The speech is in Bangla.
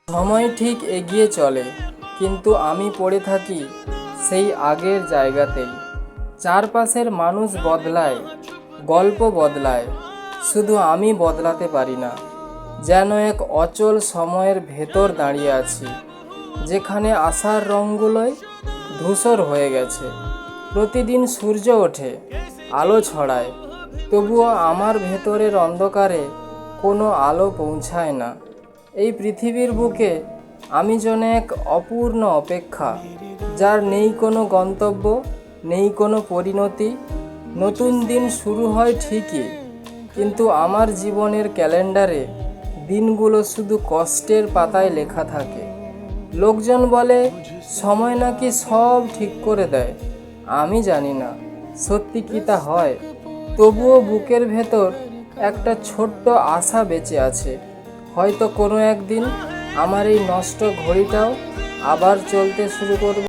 সময় ঠিক এগিয়ে চলে, কিন্তু আমি পড়ে থাকি সেই আগের জায়গাতেই। চারপাশের মানুষ বদলায়, গল্প বদলায়, শুধু আমি বদলাতে পারি না। যেন এক অচল সময়ের ভেতর দাঁড়িয়ে আছি, যেখানে আশার রঙগুলোই ধূসর হয়ে গেছে। প্রতিদিন সূর্য ওঠে, আলো ছড়ায়, তবুও আমার ভেতরের অন্ধকারে কোনো আলো পৌঁছায় না। এই পৃথিবীর বুকে আমি যেন এক অপূর্ণ অপেক্ষা, যার নেই কোনো গন্তব্য, নেই কোনো পরিণতি। নতুন দিন শুরু হয় ঠিকই, কিন্তু আমার জীবনের ক্যালেন্ডারে দিনগুলো শুধু কষ্টের পাতায় লেখা থাকে। লোকজন বলে সময় নাকি সব ঠিক করে দেয়। আমি জানি না সত্যি কি তা হয়, তবুও বুকের ভেতর একটা ছোট্ট আশা বেঁচে আছে। হয়তো কোনো একদিন আমার এই নষ্ট ঘড়িটাও আবার চলতে শুরু করবে।